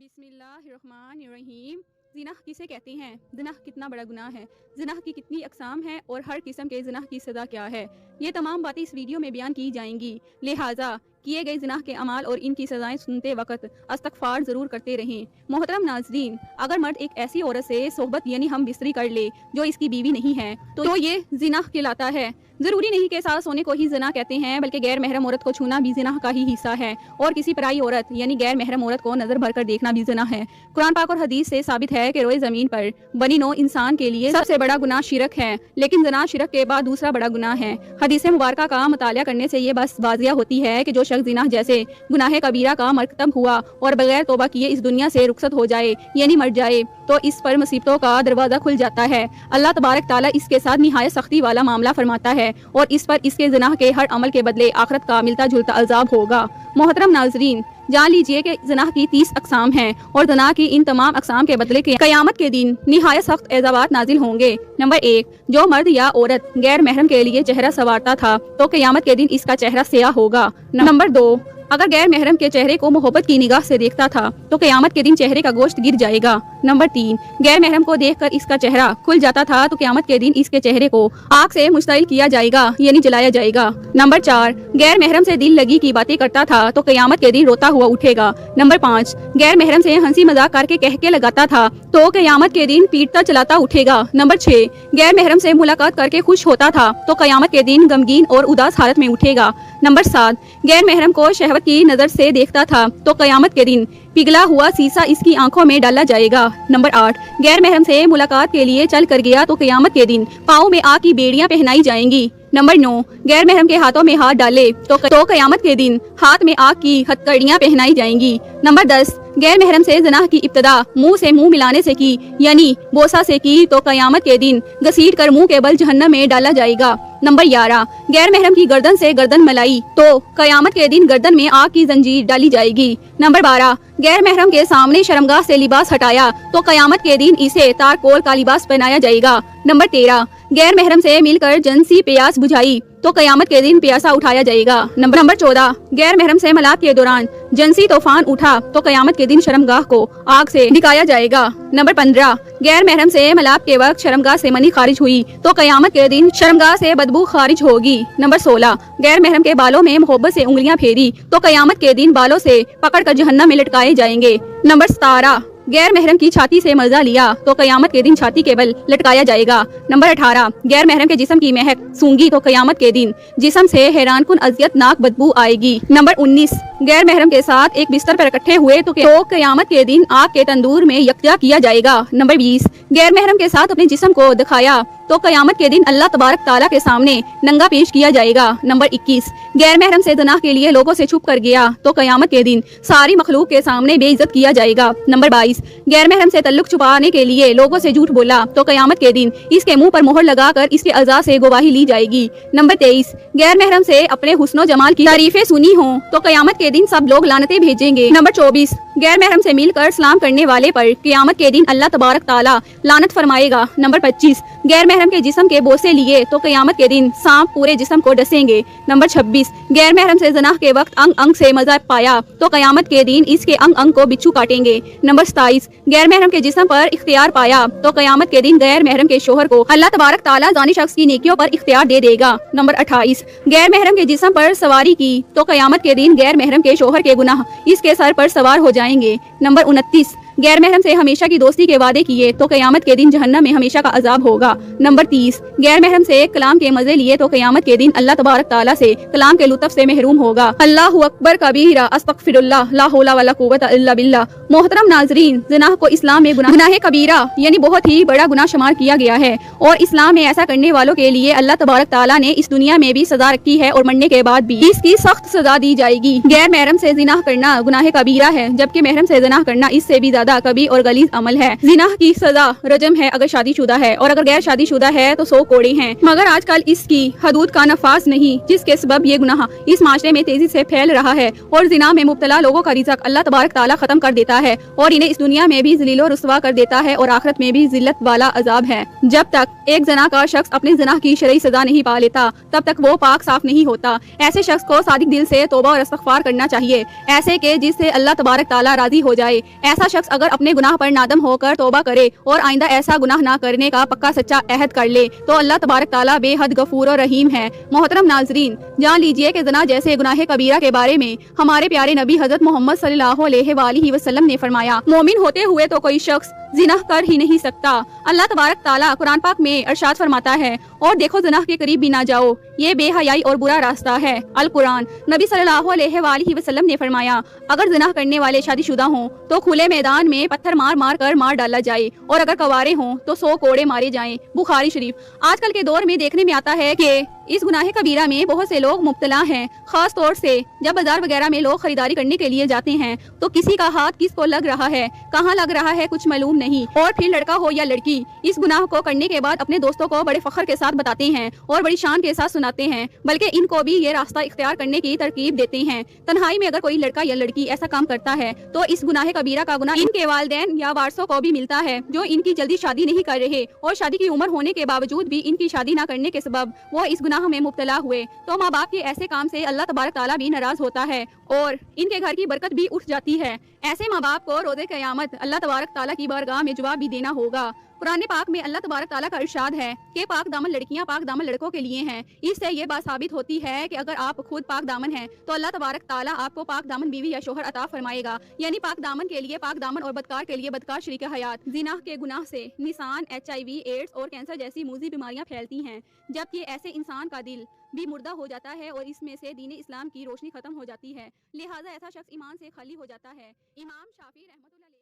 बिस्मिल्लाहिर्रहमानिर्रहीम। ज़िनाह किसे कहते हैं? ज़िनाह कितना बड़ा गुनाह है? ज़िनाह की कितनी अक़साम है और हर किस्म के ज़िनाह की सज़ा क्या है? ये तमाम बातें इस वीडियो में बयान की जाएंगी। लिहाजा किए गए ज़िनाह के अमाल और इनकी सज़ाएं सुनते वक्त इस्तग़फ़ार ज़रूर करते रहें। मोहतरम नाज़रीन, अगर मर्द एक ऐसी औरत से सोहबत यानी हम बिस्तरी कर ले जो इसकी बीवी नहीं है तो ये ज़िनाह कहलाता है। ज़रूरी नहीं कि साथ सोने को ही ज़िनाह कहते हैं, बल्कि गैर महरम औरत को छूना भी ज़िनाह का ही हिस्सा है और किसी पराई औरत यानी गैर महरम औरत को नज़र भरकर देखना भी ज़िनाह है। कुरान पाक और हदीस से साबित है कि रोए ज़मीन पर बनी नौ इंसान के लिए सबसे बड़ा गुनाह शिरक है, लेकिन ज़िनाह शिरक के बाद दूसरा बड़ा गुनाह है। हदीस मुबारका का मुतालिया करने से ये बस वाज़िया होती है कि जो शख्स ज़िनाह जैसे गुनाह कबीरा का मरतकब हुआ और बगैर तौबा किए इस दुनिया से रुखसत हो जाए यानी मर जाए तो इस पर मुसीबतों का दरवाज़ा खुल जाता है। अल्लाह तबारक ताला इसके साथ निहायत सख्ती वाला मामला फरमाता है और इस पर इसके ज़िनाह के हर अमल के बदले आखिरत का मिलता जुलता अज़ाब होगा। मोहतरम नाज़रीन, जान लीजिए कि ज़िनाह की 30 अक़साम हैं और ज़िनाह की इन तमाम अक़साम के बदले के क़यामत के दिन निहायत सख्त एज़ाबात नाजिल होंगे। नंबर 1, जो मर्द या औरत गैर महरम के लिए चेहरा संवारता था तो क़यामत के दिन इसका चेहरा स्याह होगा। नंबर 2, अगर गैर महरम के चेहरे को मोहब्बत की निगाह से देखता था तो क़यामत के दिन चेहरे का गोश्त गिर जाएगा। नंबर 3, गैर महरम को देखकर इसका चेहरा खुल जाता था तो क़यामत के दिन इसके चेहरे को आग से मुश्तइल किया जाएगा यानी जलाया जाएगा। नंबर 4, गैर महरम से दिल लगी की बातें करता था तो क़यामत के दिन रोता हुआ उठेगा। नंबर 5, गैर महरम से हंसी मजाक करके कहके लगाता था तो क़यामत के दिन पीटता चलाता उठेगा। नंबर 6, गैर महरम से मुलाकात करके खुश होता था तो क़यामत के दिन गमगीन और उदास हालत में उठेगा। नंबर 7, गैर महरम को शहवत की नजर से देखता था तो क़यामत के दिन पिघला हुआ शीशा इसकी आंखों में डाला जाएगा। नंबर 8, गैर महरम से मुलाकात के लिए चल कर गया तो क़यामत के दिन पाँव में आग की बेड़ियां पहनाई जाएंगी। नंबर 9, गैर महरम के हाथों में हाथ डाले तो क़यामत के दिन हाथ में आग की हथकड़ियां पहनाई जाएंगी। नंबर 10, गैर महरम से ज़िनाह की इब्तिदा मुंह से मुंह मिलाने से की यानी बोसा से की तो क़यामत के दिन घसीट कर मुंह के बल जहन्नम में डाला जाएगा। नंबर 11, गैर महरम की गर्दन से गर्दन मिलाई तो क़यामत के दिन गर्दन में आग की जंजीर डाली जाएगी। नंबर 12, गैर महरम के सामने शर्मगाह से लिबास हटाया तो क़यामत के दिन इसे तारकोल का लिबास पहनाया जाएगा। नंबर 13, गैर महरम से मिलकर जनसी प्यास बुझाई तो क़यामत के दिन प्यासा उठाया जाएगा। नंबर 14, गैर महरम से मलाक़ के दौरान जनसी तूफान उठा तो क़यामत के दिन शर्मगाह को आग से निकाला जाएगा। नंबर 15, गैर महरम से मलाक़ के वक्त शर्मगाह से मनी खारिज हुई तो क़यामत के दिन शर्मगाह से बदबू खारिज होगी। नंबर 16, गैर महरम के बालों में मोहब्बत से उंगलियां फेरी तो क़यामत के दिन बालों से पकड़कर जहन्नम में लटकाए जाएंगे। नंबर 17, गैर महरम की छाती से मजा लिया तो क़यामत के दिन छाती के बल लटकाया जाएगा। नंबर 18, गैर महरम के जिस्म की महक सूंघी तो क़यामत के दिन जिस्म से हैरानकुन अज़ियतनाक बदबू आएगी। नंबर 19, गैर महरम के साथ एक बिस्तर पर इकट्ठे हुए तो क़यामत के दिन आग के तंदूर में यकजा किया जाएगा। नंबर 20, गैर महरम के साथ अपने जिस्म को दिखाया तो क़यामत के दिन अल्लाह तबारक ताला के सामने नंगा पेश किया जाएगा। नंबर 21, गैर महरम से ज़िनाह के लिए लोगों से छुप कर गया तो क़यामत के दिन सारी मखलूक के सामने बेइज्जत किया जाएगा। नंबर 22, गैर महरम से तल्लुक छुपाने के लिए लोगों से झूठ बोला तो क़यामत के दिन इसके मुंह पर मोहर लगाकर इसके अज़ा से गवाही ली जाएगी। नंबर 23, गैर महरम से अपने हुस्नो जमाल की तारीफें सुनी हों तो क़यामत के दिन सब लोग लानतें भेजेंगे। नंबर 24, गैर महरम से मिलकर सलाम करने वाले पर क़यामत के दिन अल्लाह तबारक ताला लानत फरमाएगा। नंबर 25, गैर महरम के जिस्म के बोसे लिए तो क़यामत के दिन सांप पूरे जिस्म को डसेंगे। नंबर 26, गैर महरम से ज़िनाह के वक्त अंग अंग से मजा पाया तो क़यामत के दिन इसके अंग अंग को बिच्छू काटेंगे। नंबर 27, गैर महरम के जिस्म पर इख्तियार पाया तो क़यामत के दिन गैर महरम के शोहर को अल्लाह तबारक ताला जानी शख्स की नेकियों पर इख्तियार दे देगा। नंबर 28, गैर महरम के जिस्म पर सवारी की तो क़यामत के दिन गैर महरम के शोहर के गुनाह इसके सर पर सवार हो जाएंगे। नंबर 29, गैर महरम से हमेशा की दोस्ती के वादे किए तो क़यामत के दिन जहन्नम में हमेशा का अजाब होगा। नंबर 30, गैर महरम से कलाम के मजे लिए तो क़यामत के दिन अल्लाह तबारक ताला से कलाम के लुत्फ से महरूम होगा। अल्लाहु अकबर कबीरा अस्तगफिरुल्लाह ला हौला वला कुव्वता इल्ला बिल्लाह। मोहतरम नाजरीन, ज़िनाह को इस्लाम में गुनाह कबीरा यानी बहुत ही बड़ा गुनाह शुमार किया गया है और इस्लाम में ऐसा करने वालों के लिए अल्लाह तबारक ताला ने इस दुनिया में भी सजा रखी है और मरने के बाद भी इसकी सख्त सजा दी जाएगी। गैर महरम से ज़िनाह करना गुनाह कबीरा है, जबकि महरम से ज़िनाह करना इससे भी कभी और गलीज अमल है। ज़िनाह की सजा रजम है अगर शादीशुदा है और अगर गैर शादीशुदा है तो 100 कोड़े हैं, मगर आजकल इसकी हदूद का नफाज नहीं, जिसके सबब ये गुनाह इस माशरे में तेजी से फैल रहा है और ज़िना में मुब्तला लोगों का रिज़्क़ अल्लाह तबारक ताला खत्म कर देता है और इन्हें इस दुनिया में भी ज़लील व रुस्वा कर देता है और आखिरत में भी जिल्लत वाला अजाब है। जब तक एक जना का शख्स अपने जना की शरई सजा नहीं पा लेता तब तक वो पाक साफ नहीं होता। ऐसे शख्स को सादिक दिल से तौबा और इस्तग़फ़ार करना चाहिए, ऐसे के जिससे अल्लाह तबारक ताला राजी हो जाए। ऐसा शख्स अगर अपने गुनाह पर नादम होकर तौबा करे और आइंदा ऐसा गुनाह ना करने का पक्का सच्चा अहद कर ले तो अल्लाह तबारक ताला बेहद गफूर और रहीम है। मोहतरम नाजरीन, जान लीजिए कि जना जैसे गुनाह कबीरा के बारे में हमारे प्यारे नबी हजरत मोहम्मद सल्लल्लाहु अलैहि वसल्लम ने फरमाया, मोमिन होते हुए तो कोई शख्स जिना कर ही नहीं सकता। अल्लाह तबारक ताला कुरान पाक में इरशाद फरमाता है, और देखो जिनाह के करीब भी ना जाओ, ये बेहयाई और बुरा रास्ता है। अल कुरान। नबी सल्लल्लाहु अलैहि वसल्लम ने फरमाया, अगर जिनाह करने वाले शादीशुदा हों तो खुले मैदान में पत्थर मार मार कर मार डाला जाए, और अगर कवारे हों तो 100 कोड़े मारे जाएं। बुखारी शरीफ। आजकल के दौर में देखने में आता है कि इस गुनाह कबीरा में बहुत से लोग मुब्तला हैं। खास तौर से जब बाजार वगैरह में लोग खरीदारी करने के लिए जाते हैं तो किसी का हाथ किसको लग रहा है, कहाँ लग रहा है, कुछ मालूम नहीं। और फिर लड़का हो या लड़की इस गुनाह को करने के बाद अपने दोस्तों को बड़े फख्र के साथ बताते हैं और बड़ी शान के साथ सुनाते हैं, बल्कि इनको भी ये रास्ता इख्तियार करने की तरकीब देते हैं। तन्हाई में अगर कोई लड़का या लड़की ऐसा काम करता है तो इस गुनाह कबीरा का गुनाह इनके वालिदैन या वारसों को भी मिलता है, जो इनकी जल्दी शादी नहीं कर रहे और शादी की उम्र होने के बावजूद भी इनकी शादी न करने के सबब वो इस गुनाह में मुब्तला हुए। तो माँ बाप के ऐसे काम से अल्लाह तबारक ताला भी नाराज होता है और इनके घर की बरकत भी उठ जाती है। ऐसे माँ बाप को रोज़े क़यामत अल्लाह तबारक ताला की बारगाह में जवाब भी देना होगा। कुरान पाक में अल्लाह तबारक ताला का इरशाद है कि पाक दामन लड़कियां पाक दामन लड़कों के लिए हैं। इससे ये बात साबित होती है कि अगर आप खुद पाक दामन हैं तो अल्लाह तबारक ताला आपको पाक दामन बीवी या शोहर अता फरमाएगा। यानी पाक दामन के लिए पाक दामन और बदकार के लिए बदकार शरीक हयात। जिनाह के गुनाह से निशान, HIV, एड्स और कैंसर जैसी मूजी बीमारियां फैलती हैं, जबकि ऐसे इंसान का दिल भी मुर्दा हो जाता है और इसमें से दीन इस्लाम की रोशनी खत्म हो जाती है। लिहाजा ऐसा शख्स ईमान से खाली हो जाता है। इमाम शाफी रहमतुल्लाह